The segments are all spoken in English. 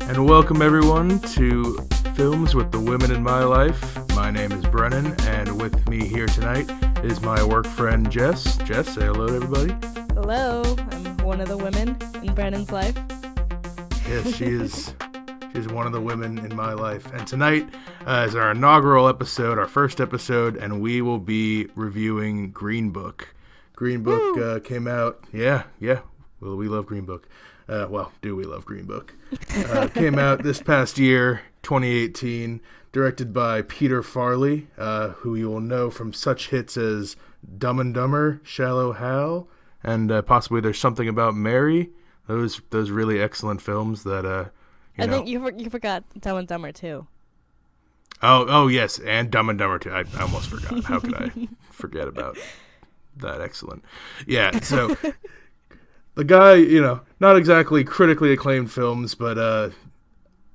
And welcome everyone to Films with the Women in My Life. My name is Brennan, and with me here tonight is my work friend Jess. Jess, say hello to everybody. Hello, I'm one of the women in Brennan's life. Yes, she's one of the women in my life. And tonight is our inaugural episode, our first episode, and we will be reviewing Green Book. Green Book came out. Yeah. Well, we love Green Book. Do we love Green Book? Came out this past year, 2018, directed by Peter Farrelly, who you will know from such hits as Dumb and Dumber, Shallow Hal, and possibly There's Something About Mary. Those really excellent films that I think you forgot Dumb and Dumber too. Oh yes, and Dumb and Dumber too. I almost forgot. How could I forget about that? Excellent. Yeah. So. The guy, not exactly critically acclaimed films, but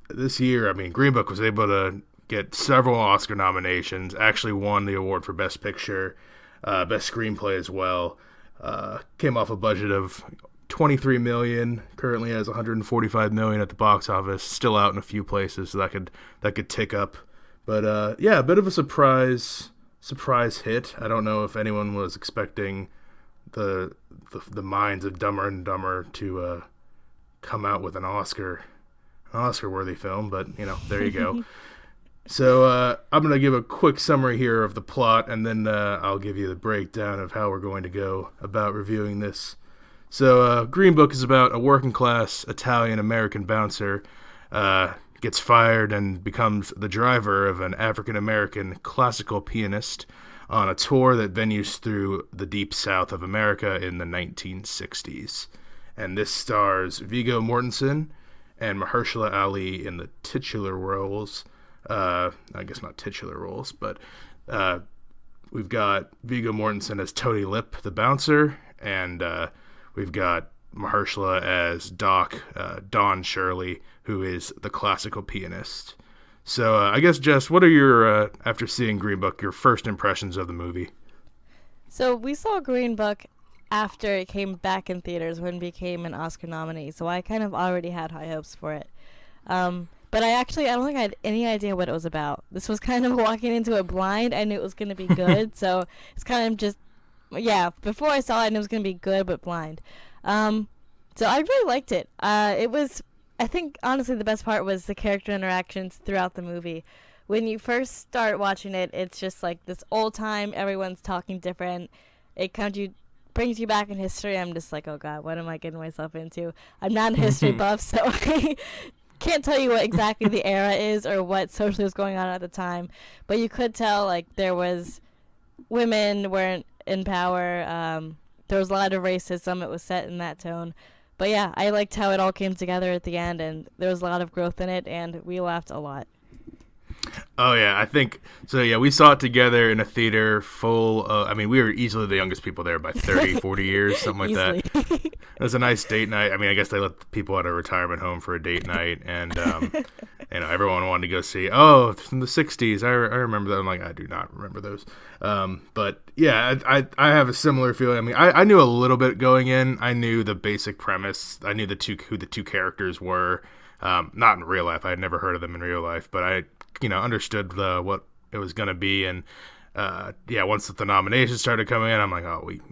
this year, Green Book was able to get several Oscar nominations, actually won the award for Best Picture, Best Screenplay as well. Came off a budget of $23 million, currently has $145 million at the box office, still out in a few places, so that could tick up. But a bit of a surprise hit. I don't know if anyone was expecting the minds of Dumber and Dumber to come out with an Oscar-worthy film, but there you go. So I'm going to give a quick summary here of the plot, and then I'll give you the breakdown of how we're going to go about reviewing this. So Green Book is about a working-class Italian-American bouncer gets fired and becomes the driver of an African-American classical pianist on a tour that venues through the deep south of America in the 1960s. And this stars Viggo Mortensen and Mahershala Ali in the titular roles. I guess not titular roles, but we've got Viggo Mortensen as Tony Lip, the bouncer, and we've got Mahershala as Don Shirley, who is the classical pianist. So I guess, Jess, what are your, after seeing Green Book, your first impressions of the movie? So we saw Green Book after it came back in theaters when it became an Oscar nominee, so I kind of already had high hopes for it. But I don't think I had any idea what it was about. This was kind of walking into it blind. I knew it was going to be good, so it's kind of just, before I saw it, I knew it was going to be good, but blind. So I really liked it. I think, honestly, the best part was the character interactions throughout the movie. When you first start watching it, it's just like this old time, everyone's talking different. It brings you back in history. I'm just like, oh, God, what am I getting myself into? I'm not a history buff, so I can't tell you what exactly the era is or what socially was going on at the time. But you could tell, there was women weren't in power. There was a lot of racism. It was set in that tone. But yeah, I liked how it all came together at the end, and there was a lot of growth in it, and we laughed a lot. Oh, yeah, I think so. Yeah, we saw it together in a theater full of, we were easily the youngest people there by 30, 40 years, something like that. It was a nice date night. I guess they let people at a retirement home for a date night, and everyone wanted to go see, it's from the 60s. I remember that. I'm like, I do not remember those. But yeah, I have a similar feeling. I knew a little bit going in. I knew the basic premise. I knew who the two characters were. Not in real life. I had never heard of them in real life, but I understood what it was going to be. And once the nominations started coming in, I'm like,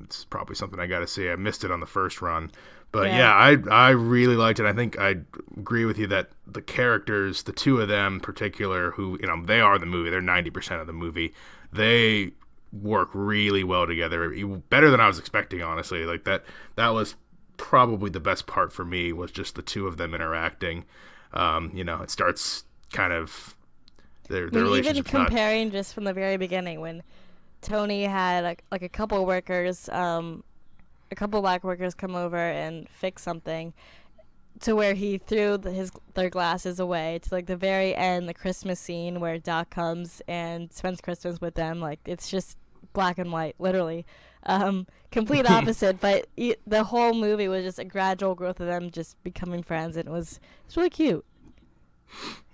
it's probably something I got to see. I missed it on the first run. But I really liked it. I think I agree with you that the characters, the two of them in particular, who, they are the movie. They're 90% of the movie. They work really well together. Better than I was expecting, honestly. That was probably the best part for me, was just the two of them interacting. It starts kind of their relationship. Even comparing just from the very beginning, when Tony had a couple workers, a couple black workers come over and fix something, to where he threw their glasses away, to the very end, the Christmas scene where Doc comes and spends Christmas with them. It's just black and white, literally. Complete opposite, but the whole movie was just a gradual growth of them just becoming friends, and it's really cute.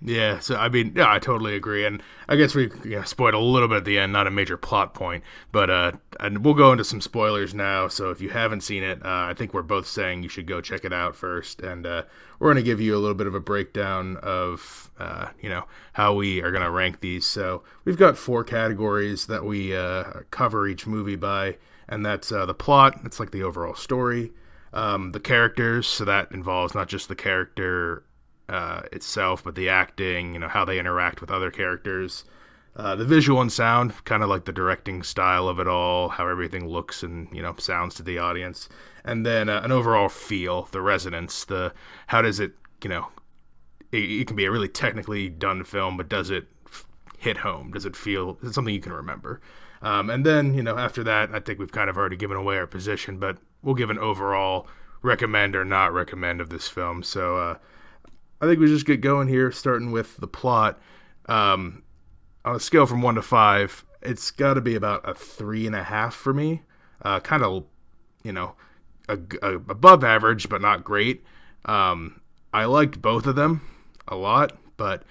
Yeah, so I mean, yeah, I totally agree, and I guess we spoiled a little bit at the end, not a major plot point, but and we'll go into some spoilers now. So if you haven't seen it, I think we're both saying you should go check it out first, and we're going to give you a little bit of a breakdown of how we are going to rank these. So we've got 4 categories that we cover each movie by, and that's the plot. It's like the overall story, the characters, so that involves not just the character itself, but the acting, how they interact with other characters, the visual and sound, kind of like the directing style of it all, how everything looks and sounds to the audience, and then an overall feel, the resonance, the how does it, it can be a really technically done film, but does it hit home? Does it feel is it something you can remember? And then after that, I think we've kind of already given away our position, but we'll give an overall recommend or not recommend of this film. So I think we just get going here, starting with the plot. On a scale from 1 to 5, it's got to be about a 3.5 for me. Kind of, above average, but not great. I liked both of them a lot, but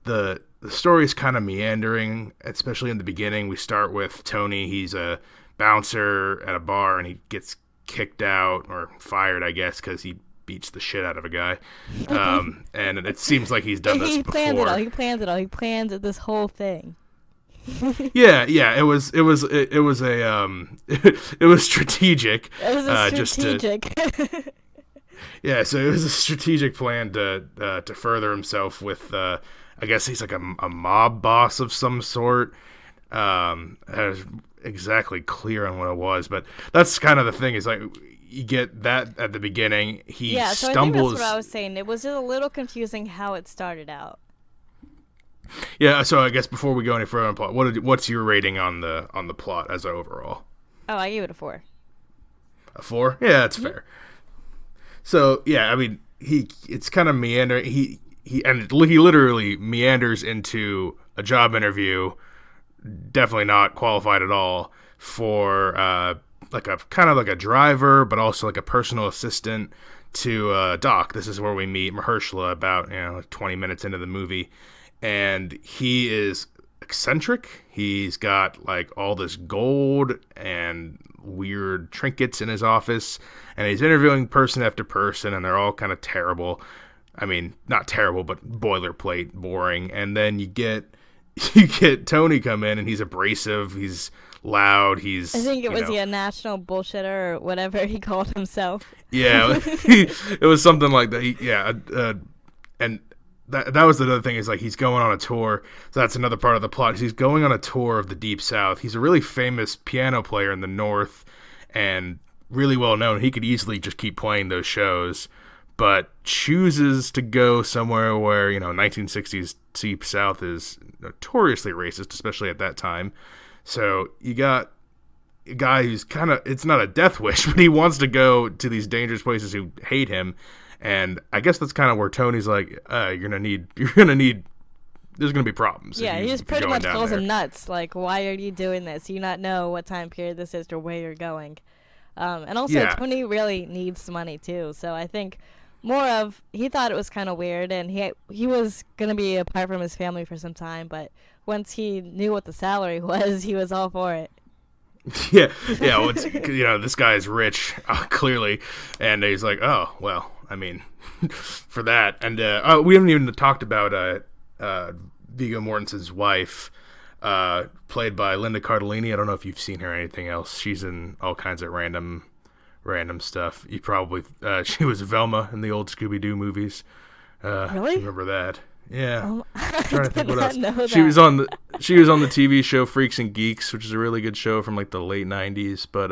the story is kind of meandering, especially in the beginning. We start with Tony. He's a bouncer at a bar, and he gets kicked out or fired, I guess, because he beats the shit out of a guy, and it seems like he's done this before. He plans it all. He plans this whole thing. yeah. It was it was strategic. It was strategic. Yeah, so it was a strategic plan to further himself with. I guess he's like a mob boss of some sort. I was exactly clear on what it was, but that's kind of the thing. Is like. You get that at the beginning. He stumbles. I think that's what I was saying. It was just a little confusing how it started out. Yeah, so I guess before we go any further on plot, what's your rating on the plot as overall? Oh, I gave it a 4. A 4? Yeah, that's fair. So yeah, I mean, it's kind of meandering. He literally meanders into a job interview, definitely not qualified at all for like a kind of like a driver, but also like a personal assistant to Doc. This is where we meet Mahershala about 20 minutes into the movie, and he is eccentric. He's got like all this gold and weird trinkets in his office, and he's interviewing person after person, and they're all kind of terrible. I mean, not terrible, but boilerplate, boring. And then you get Tony come in, and he's abrasive. He's loud. I think it was a national bullshitter or whatever he called himself. Yeah, it was something like that. And that was the other thing is like he's going on a tour. So that's another part of the plot. He's going on a tour of the Deep South. He's a really famous piano player in the North and really well known. He could easily just keep playing those shows, but chooses to go somewhere where 1960s Deep South is notoriously racist, especially at that time. So you got a guy who's kind of, it's not a death wish, but he wants to go to these dangerous places who hate him. And I guess that's kind of where Tony's like, there's going to be problems. Yeah, he just pretty much calls him nuts. Like, why are you doing this? Do you not know what time period this is or where you're going? And also, Tony really needs money too. So I think he thought it was kind of weird, and he was going to be apart from his family for some time, but once he knew what the salary was, he was all for it. Yeah. This guy is rich, clearly, and he's like, oh, well, I mean, for that. And we haven't even talked about Viggo Mortensen's wife, played by Linda Cardellini. I don't know if you've seen her or anything else. She's in all kinds of random stuff. You probably she was Velma in the old Scooby-Doo movies. Really? Remember that? Yeah. I'm trying to think what else. She was on the TV show Freaks and Geeks, which is a really good show from like the late 90s, but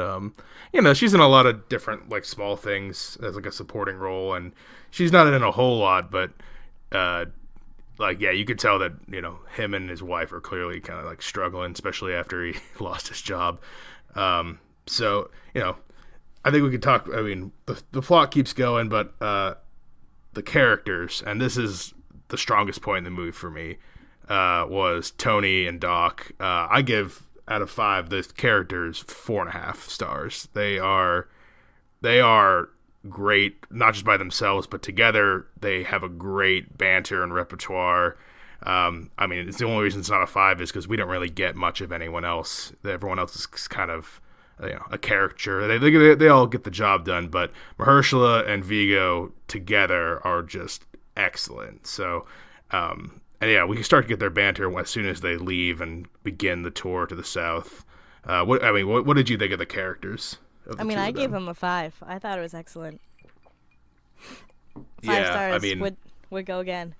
she's in a lot of different like small things as like a supporting role, and she's not in a whole lot, but you could tell that him and his wife are clearly kind of like struggling, especially after he lost his job. So I think we could talk. I mean, the plot keeps going, but the characters, and this is the strongest point in the movie for me, was Tony and Doc. I give out of 5 the characters 4.5 stars. They are great, not just by themselves, but together they have a great banter and repertoire. I mean, it's the only reason it's not a 5 is because we don't really get much of anyone else. Everyone else is kind of, a caricature. They all get the job done, but Mahershala and Vigo together are just excellent. So, and yeah, we can start to get their banter as soon as they leave and begin the tour to the south. What did you think of the characters? I gave them a 5. I thought it was excellent. 5 stars would go again.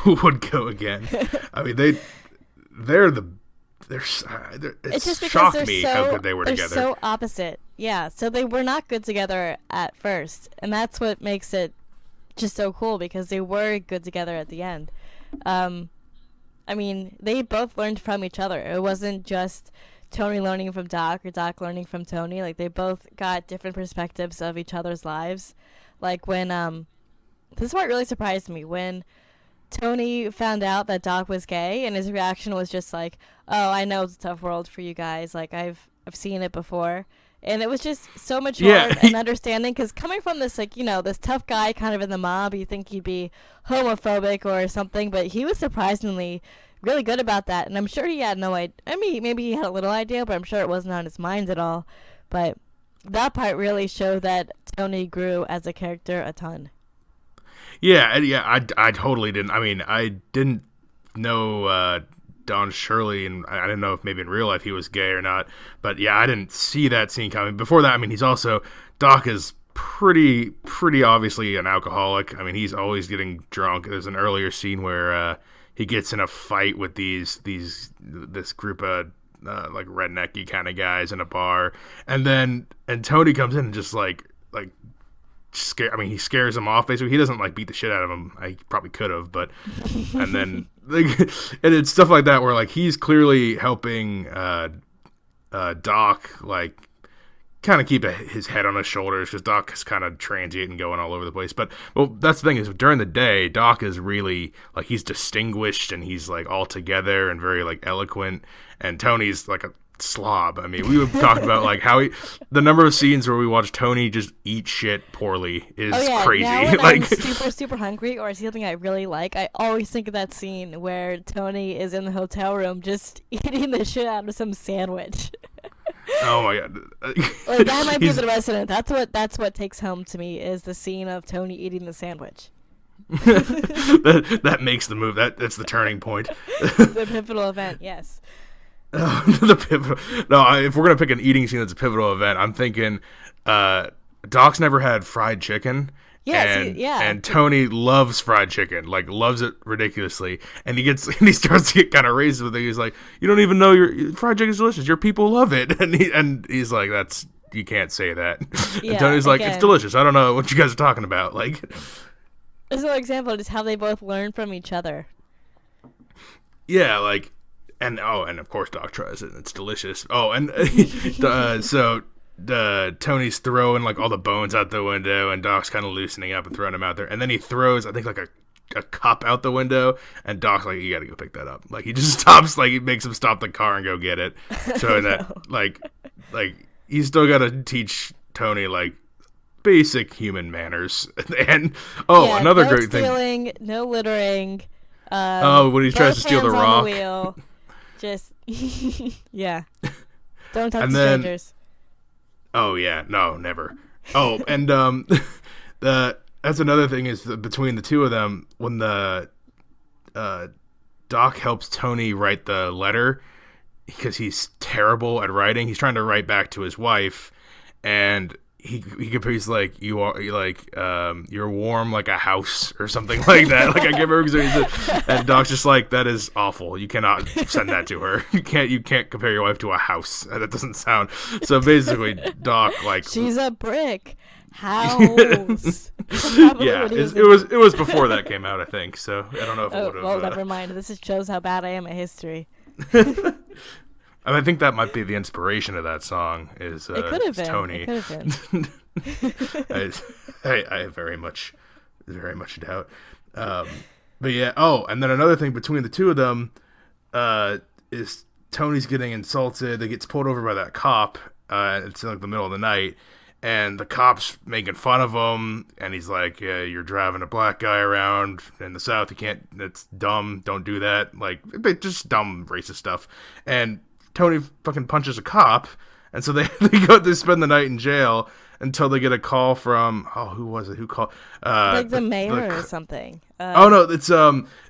Would go again. I mean, it just shocked me how good they were together. They're so opposite. Yeah, so they were not good together at first, and that's what makes it just so cool, because they were good together at the end. I mean, they both learned from each other. It wasn't just Tony learning from Doc or Doc learning from Tony. Like, they both got different perspectives of each other's lives. Like, when this part really surprised me, when Tony found out that Doc was gay, and his reaction was just like, "Oh, I know it's a tough world for you guys. Like, I've seen it before." And it was just so mature and understanding, because coming from this, this tough guy kind of in the mob, you think he'd be homophobic or something, but he was surprisingly really good about that. And I'm sure he had no idea. I mean, maybe he had a little idea, but I'm sure it wasn't on his mind at all. But that part really showed that Tony grew as a character a ton. Yeah, I totally didn't. I mean, I didn't know Don Shirley, and I didn't know if maybe in real life he was gay or not. But yeah, I didn't see that scene coming. Before that, I mean, Doc is pretty obviously an alcoholic. I mean, he's always getting drunk. There's an earlier scene where he gets in a fight with this group of like rednecky kind of guys in a bar, and Tony comes in and just like he scares him off basically. He doesn't beat the shit out of him. I probably could have, but and then and it's stuff like that where he's clearly helping Doc kind of keep his head on his shoulders, because Doc is kind of transient and going all over the place. But that's the thing, is during the day Doc is really he's distinguished, and he's all together and very eloquent, and Tony's a slob. I mean, we talked about how the number of scenes where we watch Tony just eat shit poorly is crazy. Now when I'm super hungry or see something I really like, I always think of that scene where Tony is in the hotel room just eating the shit out of some sandwich. Oh my god! That might be the resident. That's what takes home to me, is the scene of Tony eating the sandwich. that makes the move. That's the turning point. The pivotal event. Yes. The pivotal. No, if we're gonna pick an eating scene that's a pivotal event, I'm thinking Doc's never had fried chicken. Yeah, and Tony loves fried chicken, loves it ridiculously, and he starts to get kind of racist with it. He's like, "You don't even know your fried chicken's delicious. Your people love it," and he's like, you can't say that." Yeah, and Tony's like, "It's delicious. I don't know what you guys are talking about." As an example, just how they both learn from each other. Yeah, and of course Doc tries it, and it's delicious. Oh, and so Tony's throwing all the bones out the window, and Doc's kind of loosening up and throwing them out there, and then he throws, I think, a cup out the window, and Doc's like, "You gotta go pick that up." He just stops, he makes him stop the car and go get it. So that you still gotta teach Tony basic human manners. And another no great stealing, thing, no littering. when he tries to steal the rock, on the wheel. Just yeah, don't talk to strangers. Oh yeah, no, never. Oh, and that's another thing, is between the two of them, when the Doc helps Tony write the letter, because he's terrible at writing. He's trying to write back to his wife, and he's you're warm like a house or something like that. I can't remember exactly. And Doc's just like, "That is awful. You cannot send that to her. You can't compare your wife to a house. That doesn't sound." So basically, Doc she's a brick house. Yeah, it was before that came out, I think. So I don't know if it would have. Well, never mind. This shows how bad I am at history. I think that might be the inspiration of that song. Is it could have been Tony? It could have been. I very much doubt. But yeah. Oh, and then another thing between the two of them is Tony's getting insulted. He gets pulled over by that cop. It's the middle of the night, and the cops making fun of him, and he's like, yeah, you're driving a black guy around in the South, you can't, it's dumb, don't do that, like, just dumb racist stuff. And Tony fucking punches a cop, and so they they spend the night in jail until they get a call from, oh, who was it? Who called? Like the mayor or something. Oh no,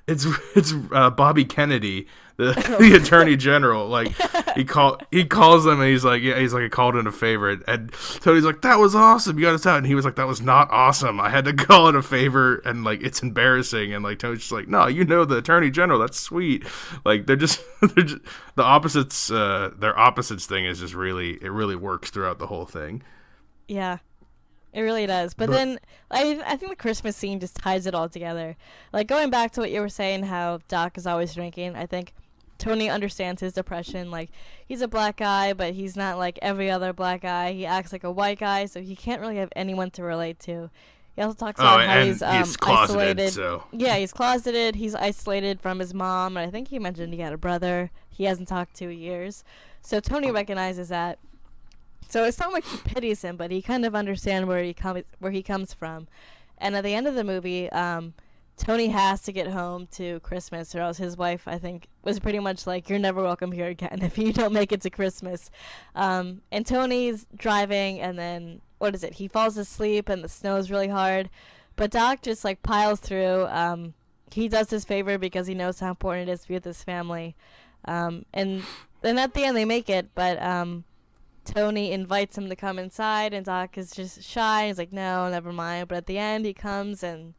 it's Bobby Kennedy, the attorney general. Like he calls them and he's like, yeah, he's like, I called in a favor, and Tony's like, that was awesome, you got us out, and he was like, that was not awesome, I had to call in a favor, and like it's embarrassing, and like Tony's just like, no, you know, the attorney general, that's sweet. Like they're just the opposites. Their opposites thing is just really, it really works throughout the whole thing. Yeah, it really does. But then I think the Christmas scene just ties it all together. Like going back to what you were saying, how Doc is always drinking, I think Tony understands his depression. Like, he's a black guy, but he's not like every other black guy. He acts like a white guy, so he can't really have anyone to relate to. He also talks about how he's closeted, isolated. So. Yeah, he's closeted. He's isolated from his mom, and I think he mentioned he had a brother he hasn't talked to in years. So Tony recognizes that. So it's not like he pities him, but he kind of understands where he comes from. And at the end of the movie, Tony has to get home to Christmas, or else his wife, I think, was pretty much like, you're never welcome here again if you don't make it to Christmas. And Tony's driving, and then, what is it? He falls asleep, and the snow's really hard. But Doc just, like, piles through. He does his favor because he knows how important it is to be with his family. And then at the end, they make it, but Tony invites him to come inside, and Doc is just shy. He's like, no, never mind. But at the end, he comes, and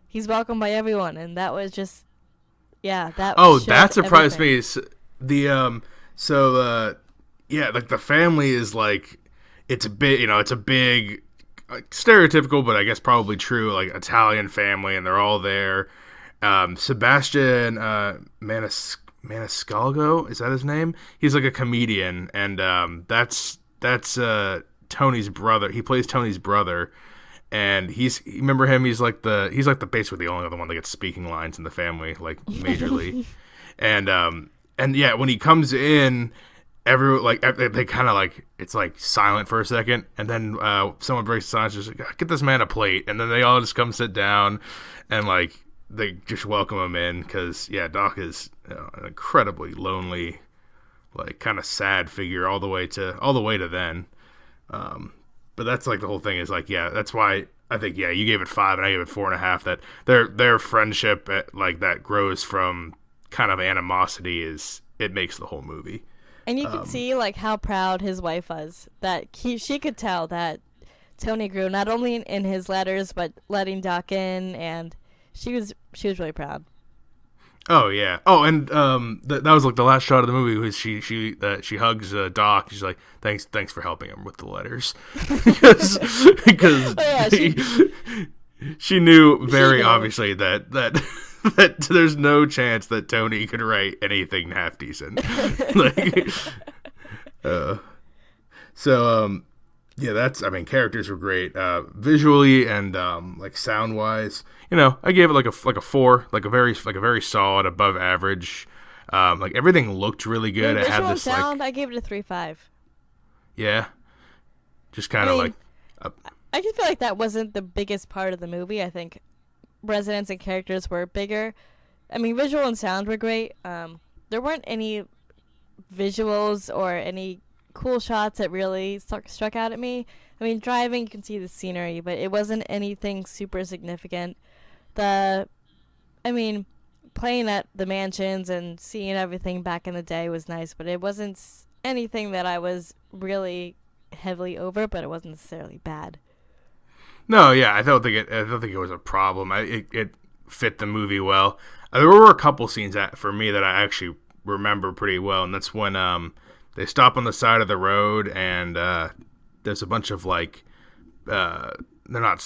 he's welcomed by everyone, and that was just, yeah, that. Oh, that surprised everything. me. Yeah, like the family is like, it's a big, it's a big, like, stereotypical, but I guess probably true, like Italian family, and they're all there. Sebastian Maniscalco, is that his name? He's like a comedian, and that's Tony's brother. He plays Tony's brother, and remember him? He's like basically the only other one that gets speaking lines in the family, like majorly. and yeah, when he comes in, they kind of like, it's like silent for a second, and then someone breaks the silence, just like, get this man a plate, and then they all just come sit down, and like they just welcome him in, because yeah, Doc is an incredibly lonely, like kind of sad figure all the way to then. But that's like the whole thing is like, yeah, that's why I think, yeah, you gave it 5 and I gave it 4.5. That their friendship, like, that grows from kind of animosity, it makes the whole movie. And you could see like how proud his wife was, that she could tell that Tony grew, not only in his letters but letting Doc in, and she was really proud. Oh yeah. Oh, and that was like the last shot of the movie was she hugs Doc. She's like, thanks for helping him with the letters, because oh, yeah, she knew very obviously that there's no chance that Tony could write anything half decent. Like, yeah, characters were great, visually and like sound wise. I gave it like a 4, like a very solid, above average. Like everything looked really good. It had this sound. like, I gave it a 3.5. Yeah, just kind of like. I just feel like that wasn't the biggest part of the movie. I think residents and characters were bigger. I mean, visual and sound were great. There weren't any visuals or any cool shots that really struck out at me. I mean, driving, you can see the scenery, but it wasn't anything super significant. Playing at the mansions and seeing everything back in the day was nice, but it wasn't anything that I was really heavily over, but it wasn't necessarily bad. No, yeah, I don't think it was a problem. It fit the movie well. There were a couple scenes for me that I actually remember pretty well, and that's when they stop on the side of the road, and there's a bunch of like, they're not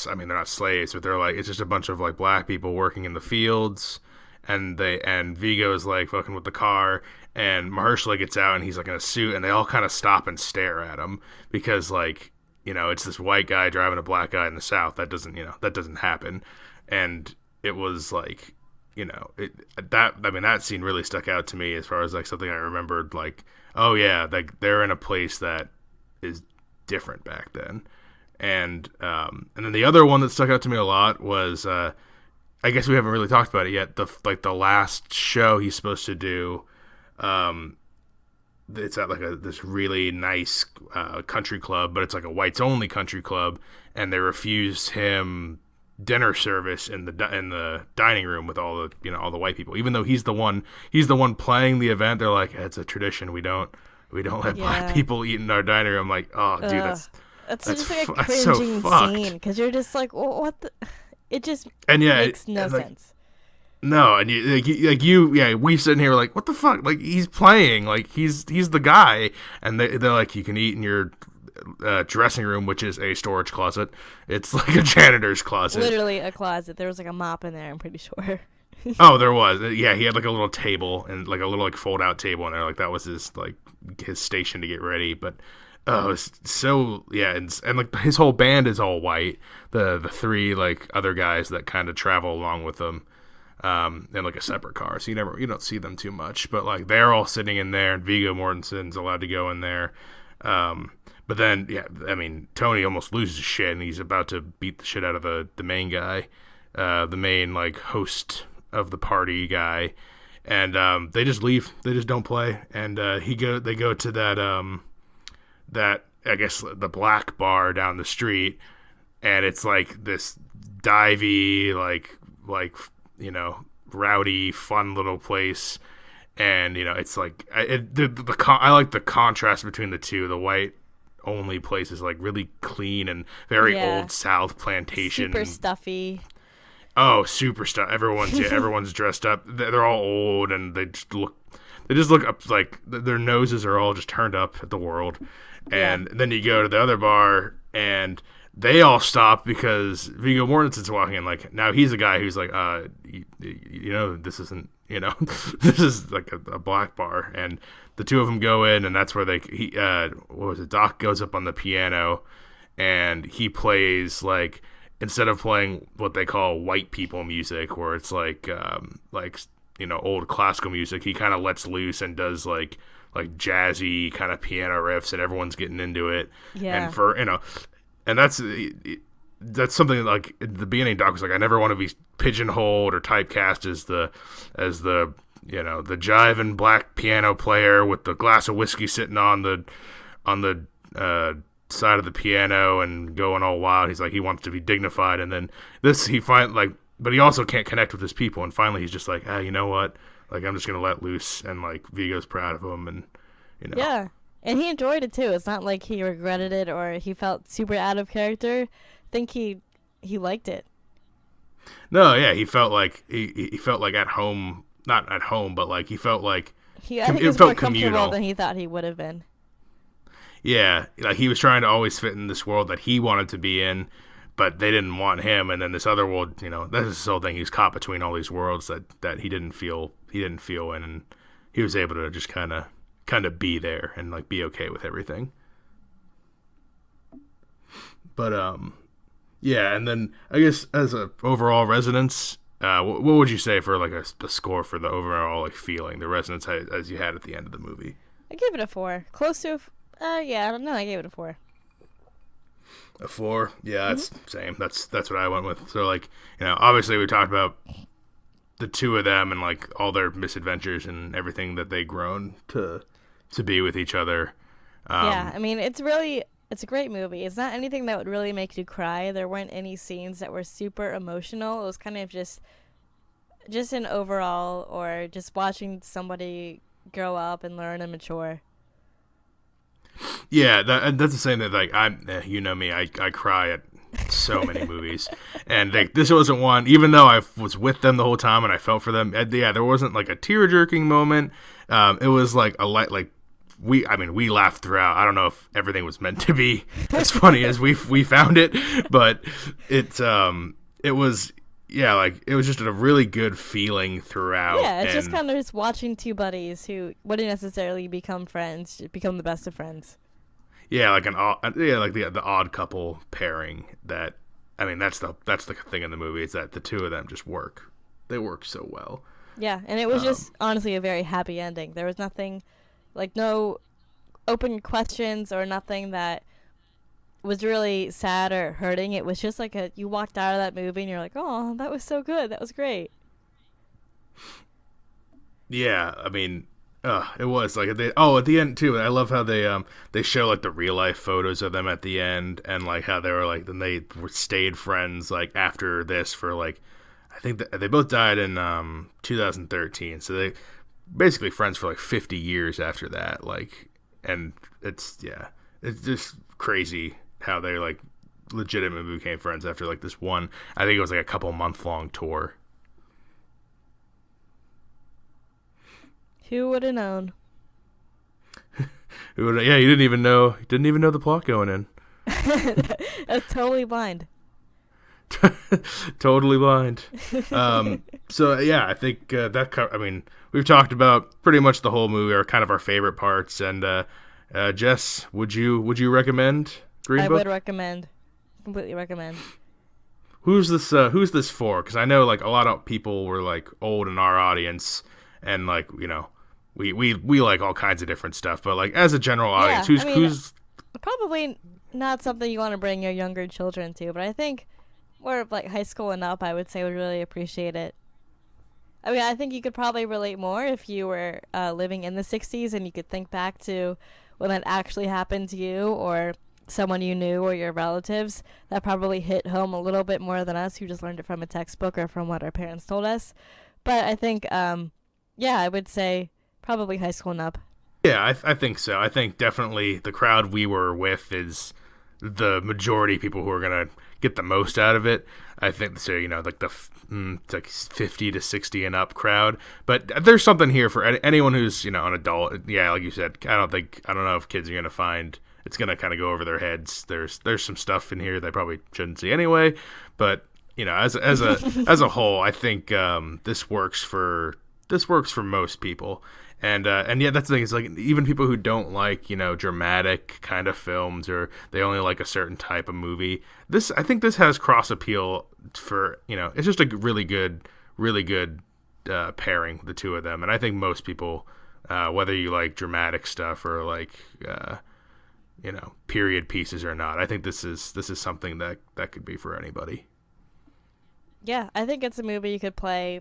slaves, but they're like, it's just a bunch of like black people working in the fields, and Vigo's like fucking with the car, and Mahershala gets out, and he's like in a suit, and they all kind of stop and stare at him because like, it's this white guy driving a black guy in the South. That doesn't happen, and it was like, that scene really stuck out to me as far as like something I remembered, like, oh yeah, like they're in a place that is different back then. And then the other one that stuck out to me a lot was I guess we haven't really talked about it yet. The last show he's supposed to do, it's at like this really nice country club, but it's like a whites only country club, and they refused him dinner service in the dining room with all the white people, even though he's the one playing the event. They're like, it's a tradition, we don't let black people eat in our dining room. I'm like, oh dude, that's just like a that's so cringing fucked. scene, because you're just like, well, what the, it just and makes no sense. No, and we sitting here like, what the fuck? Like, he's playing, like he's the guy, and they're like, you can eat in your dressing room, which is a storage closet. It's like a janitor's closet. Literally a closet. There was like a mop in there, I'm pretty sure. Oh, there was. Yeah, he had like a little table and like a little like fold out table in there. Like that was his station to get ready. But it was so, yeah, and like his whole band is all white. The three like other guys that kind of travel along with them. In like a separate car, so you don't see them too much, but like they're all sitting in there, and Viggo Mortensen's allowed to go in there. But then, yeah, I mean, Tony almost loses shit, and he's about to beat the shit out of the main guy, the main like host of the party guy, and they just leave. They just don't play, and they go to that I guess the black bar down the street, and it's like this divey like rowdy, fun little place, and it's like I like the contrast between the two. The white only place is like really clean and very old South plantation, super stuffy. Oh, super stuff. Everyone's dressed up. They're all old, and they just look up like their noses are all just turned up at the world. And then you go to the other bar, and they all stop because Viggo Mortensen's walking in. Like, now he's a guy who's like, this isn't, this is like a black bar. And the two of them go in, and that's where Doc goes up on the piano, and he plays like, instead of playing what they call white people music, where it's like old classical music, he kind of lets loose and does like jazzy kind of piano riffs, and everyone's getting into it. Yeah. And and that's something like at the beginning, Doc was like, I never want to be pigeonholed or typecast as the jiving black piano player with the glass of whiskey sitting on the side of the piano and going all wild. He's like, he wants to be dignified, and then but he also can't connect with his people, and finally he's just like, you know what? Like, I'm just gonna let loose, and like Viggo's proud of him, and Yeah. And he enjoyed it too. It's not like he regretted it or he felt super out of character. I think he liked it. No, yeah, he felt like he felt like at home, not at home, but like he felt like I think he was more comfortable than he thought he would have been. Yeah, like he was trying to always fit in this world that he wanted to be in, but they didn't want him. And then this other world, that's this whole thing. He's caught between all these worlds that he didn't feel in, and he was able to just kind of be there and like be okay with everything. But yeah, and then I guess as a overall resonance, what would you say for like a score for the overall like feeling, the resonance as you had at the end of the movie? I gave it a 4. Close to I don't know. I gave it a 4. A 4? Yeah, that's same. That's what I went with. So like, obviously we talked about the two of them and like all their misadventures and everything that they grown to be with each other. Yeah, I mean, it's a great movie. It's not anything that would really make you cry. There weren't any scenes that were super emotional. It was kind of just an overall, or just watching somebody grow up and learn and mature. Yeah, that's the same. That like me, I cry at so many movies, and this wasn't one. Even though I was with them the whole time and I felt for them, there wasn't like a tear jerking moment. It was like we laughed throughout. I don't know if everything was meant to be as funny as we found it, but it was. Yeah, like, it was just a really good feeling throughout. Yeah, it's just kind of just watching two buddies who wouldn't necessarily become friends, become the best of friends. Yeah, like the odd couple pairing that, I mean, that's the thing in the movie, is that the two of them just work. They work so well. Yeah, and it was just, honestly, a very happy ending. There was nothing, like, no open questions or nothing that was really sad or hurting. It was just like you walked out of that movie and you're like, oh, that was so good. That was great. Yeah, I mean, it was like at the end too. I love how they show like the real life photos of them at the end, and like how they were like then they stayed friends like after this for like I think they both died in 2013, so they basically friends for like 50 years after that. Like, and it's just crazy how they like legitimately became friends after like this one. I think it was like a couple month long tour. Who would have known? Yeah, you didn't even know the plot going in. That's totally blind. Totally blind. So yeah, I think I mean, we've talked about pretty much the whole movie, or kind of our favorite parts. And Jess, would you recommend Green Book? I would recommend. Completely recommend. Who's this for? Because I know like a lot of people were like old in our audience, and like we like all kinds of different stuff. But like as a general audience, who's probably not something you want to bring your younger children to, but I think more of like high school and up, I would say, would really appreciate it. I mean, I think you could probably relate more if you were living in the 60s and you could think back to when that actually happened to you or someone you knew or your relatives. That probably hit home a little bit more than us who just learned it from a textbook or from what our parents told us. But I think, I would say probably high school and up. Yeah, I think so. I think definitely the crowd we were with is the majority of people who are going to get the most out of it. I think so, like the like 50 to 60 and up crowd. But there's something here for anyone who's, an adult. Yeah, like you said, I don't know if kids are going to find it's going to kind of go over their heads. There's some stuff in here they probably shouldn't see anyway. But, as a whole, I think this works for most people. And yeah, that's the thing. It's like even people who don't like, dramatic kind of films, or they only like a certain type of movie. I think this has cross appeal for, it's just a really good pairing, the two of them. And I think most people, whether you like dramatic stuff or like, period pieces or not, I think this is something that could be for anybody. Yeah, I think it's a movie you could play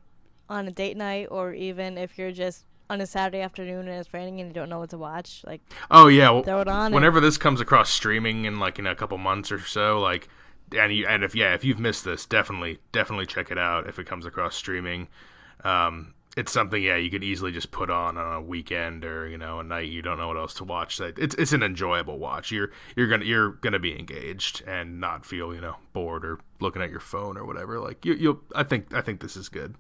on a date night, or even if you're just on a Saturday afternoon and it's raining and you don't know what to watch, like, oh yeah, throw it on. Whenever this comes across streaming in like in a couple months or so, like, and if you've missed this, definitely check it out if it comes across streaming. It's something you could easily just put on a weekend or a night you don't know what else to watch. It's an enjoyable watch. You're gonna be engaged and not feel bored or looking at your phone or whatever. Like I think this is good.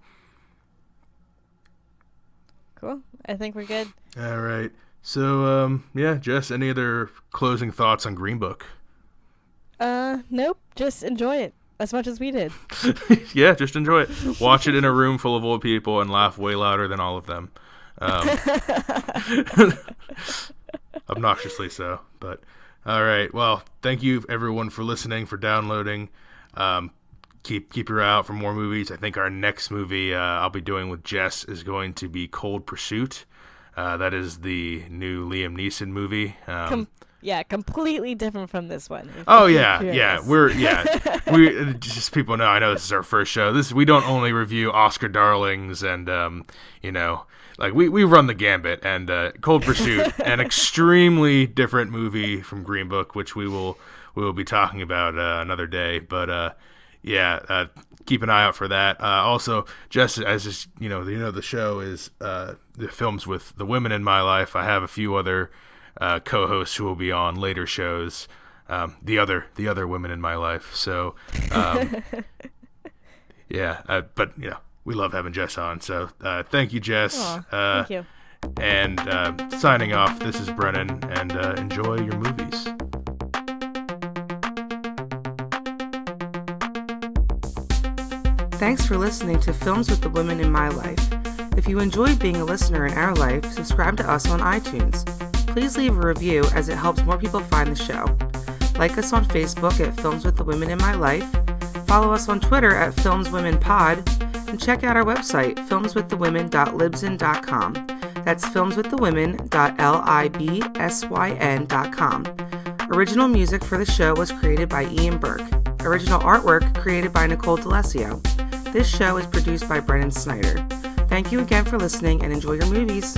Cool. I think we're good. All right. So, Jess, any other closing thoughts on Green Book? Nope. Just enjoy it as much as we did. Yeah, just enjoy it. Watch it in a room full of old people and laugh way louder than all of them. Obnoxiously so. But, all right. Well, thank you, everyone, for listening, for downloading. Keep your eye out for more movies. I think our next movie I'll be doing with Jess is going to be Cold Pursuit. That is the new Liam Neeson movie. Completely different from this one. We just people know. I know this is our first show. We don't only review Oscar darlings and like we run the gambit. And Cold Pursuit, an extremely different movie from Green Book, which we will be talking about another day. But keep an eye out for that. Also, just as the show is the films with the women in my life. I have a few other co-hosts who will be on later shows. The other women in my life. So, but we love having Jess on. So, thank you, Jess. Thank you. And signing off. This is Brennan, and enjoy your movies. Thanks for listening to Films with the Women in My Life. If you enjoyed being a listener in our life, subscribe to us on iTunes. Please leave a review as it helps more people find the show. Like us on Facebook at Films with the Women in My Life. Follow us on Twitter at FilmsWomenPod. And check out our website, filmswiththewomen.libsyn.com. That's filmswiththewomen.libsyn.com. Original music for the show was created by Ian Burke. Original artwork created by Nicole D'Alessio. This show is produced by Brennan Snyder. Thank you again for listening and enjoy your movies.